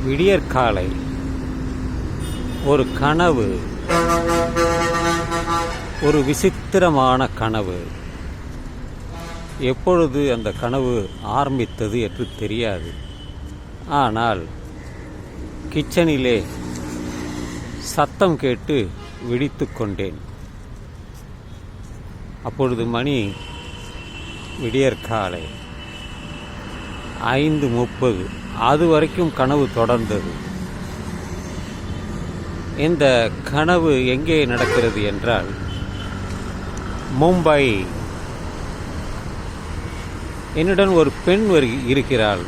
விடியற்காலை ஒரு கனவு, ஒரு விசித்திரமான கனவு. எப்பொழுது அந்த கனவு ஆரம்பித்தது என்று தெரியாது. ஆனால் கிச்சனிலே சத்தம் கேட்டு விழித்து கொண்டேன். அப்பொழுது மணி விடியற்காலை 5:30. அது வரைக்கும் கனவு தொடர்ந்தது. இந்த கனவு எங்கே நடக்கிறது என்றால் மும்பை. என்னுடன் ஒரு பெண் இருக்கிறாள்.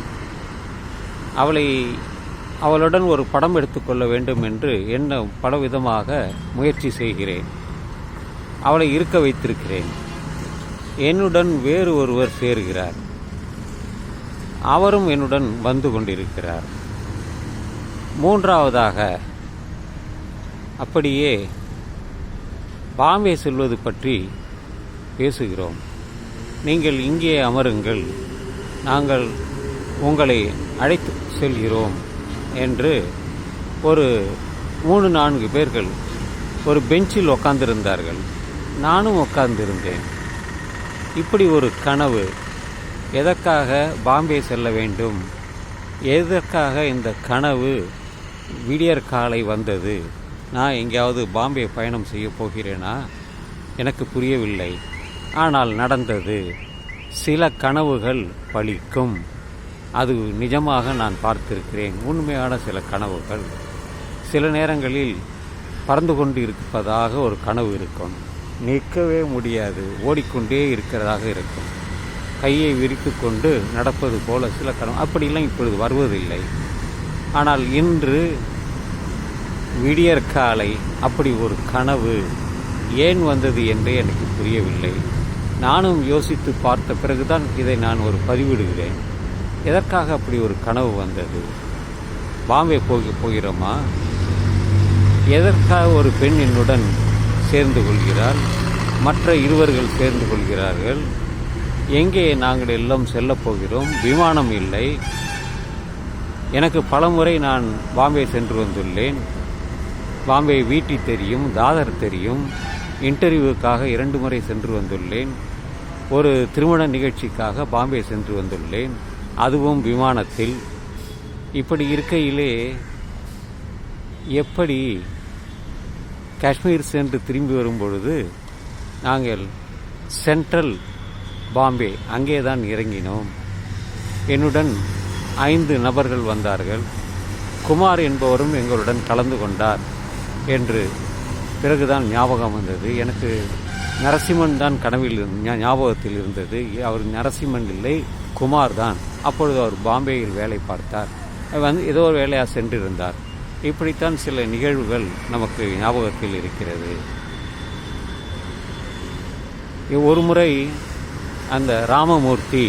அவளுடன் ஒரு படம் எடுத்துக்கொள்ள வேண்டும் என்று என்ன பலவிதமாக முயற்சி செய்கிறேன். அவளை இருக்க வைத்திருக்கிறேன். என்னுடன் வேறு ஒருவர் சேர்கிறார். அவரும் என்னுடன் வந்து கொண்டிருக்கிறார். மூன்றாவதாக அப்படியே பாம்பே செல்வது பற்றி பேசுகிறோம். நீங்கள் இங்கே அமருங்கள், நாங்கள் உங்களை அழைத்து செல்கிறோம் என்று ஒரு 3-4 பேர்கள் ஒரு பெஞ்சில் உட்கார்ந்திருந்தார்கள். நானும் உட்கார்ந்திருந்தேன். இப்படி ஒரு கனவு. எதற்காக பாம்பே செல்ல வேண்டும்? எதற்காக இந்த கனவு விடியற்காலை வந்தது? நான் எங்கேயாவது பாம்பே பயணம் செய்ய போகிறேனா? எனக்கு புரியவில்லை. ஆனால் நடந்தது. சில கனவுகள் பலிக்கும். அது நிஜமாக நான் பார்த்திருக்கிறேன். உண்மையான சில கனவுகள். சில நேரங்களில் பறந்து கொண்டு இருப்பதாக ஒரு கனவு இருக்கும். நிற்கவே முடியாது, ஓடிக்கொண்டே இருக்கிறதாக இருக்கும். கையை விரித்து கொண்டு நடப்பது போல சில கனவு. அப்படிலாம் இப்பொழுது வருவதில்லை. ஆனால் இன்று விடியற்காலை அப்படி ஒரு கனவு ஏன் வந்தது என்றே எனக்கு புரியவில்லை. நானும் யோசித்து பார்த்த பிறகுதான் இதை நான் ஒரு பதிவிடுகிறேன். எதற்காக அப்படி ஒரு கனவு வந்தது? பாம்பே போகிறோமா? எதற்காக ஒரு பெண் என்னுடன் சேர்ந்து கொள்கிறாள்? மற்ற இருவர்கள் சேர்ந்து கொள்கிறார்கள். எங்கே நாங்கள் எல்லாம் செல்லப் போகிறோம்? விமானம் இல்லை. எனக்கு பலமுறை நான் பாம்பே சென்று வந்துள்ளேன். பாம்பே வீட்டி தெரியும், தாதர் தெரியும். இன்டர்வியூவுக்காக 2 முறை சென்று வந்துள்ளேன். ஒரு திருமண நிகழ்ச்சிக்காக பாம்பே சென்று வந்துள்ளேன், அதுவும் விமானத்தில். இப்படி இருக்கையிலே எப்படி காஷ்மீர் சென்று திரும்பி வரும்பொழுது நாங்கள் சென்ட்ரல் பாம்பே அங்கே தான் இறங்கினோம். என்னுடன் 5 நபர்கள் வந்தார்கள். குமார் என்பவரும் எங்களுடன் கலந்து கொண்டார் என்று பிறகுதான் ஞாபகம் வந்தது. எனக்கு நரசிம்மன் தான் கனவில் ஞாபகத்தில் இருந்தது. அவர் நரசிம்மன் இல்லை, குமார் தான். அப்பொழுது அவர் பாம்பேயில் வேலை பார்த்தார். ஏதோ ஒரு வேலையாக சென்றிருந்தார். இப்படித்தான் சில நிகழ்வுகள் நமக்கு ஞாபகத்தில் இருக்கிறது. ஒரு முறை அந்த ராமமூர்த்தி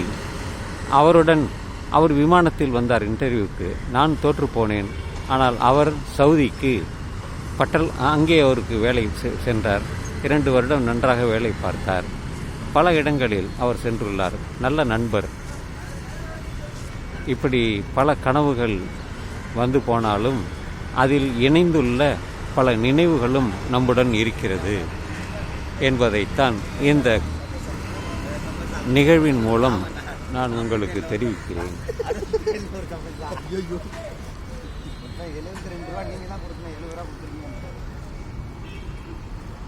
அவர் விமானத்தில் வந்தார் இன்டர்வியூக்கு. நான் தோற்று போனேன். ஆனால் அவர் சவுதிக்கு அங்கே அவருக்கு வேலை சென்றார். 2 வருடம் நன்றாக வேலை பார்த்தார். பல இடங்களில் அவர் சென்றுள்ளார். நல்ல நண்பர். இப்படி பல கனவுகள் வந்து போனாலும் அதில் இணைந்துள்ள பல நினைவுகளும் நம்முடன் இருக்கிறது என்பதைத்தான் இந்த நிகழ்வின் மூலம் நான் உங்களுக்கு தெரிவிக்கிறேன். ₹72 நீங்க தான் கொடுத்தீங்க, ₹70 கொடுத்துருக்கீங்க.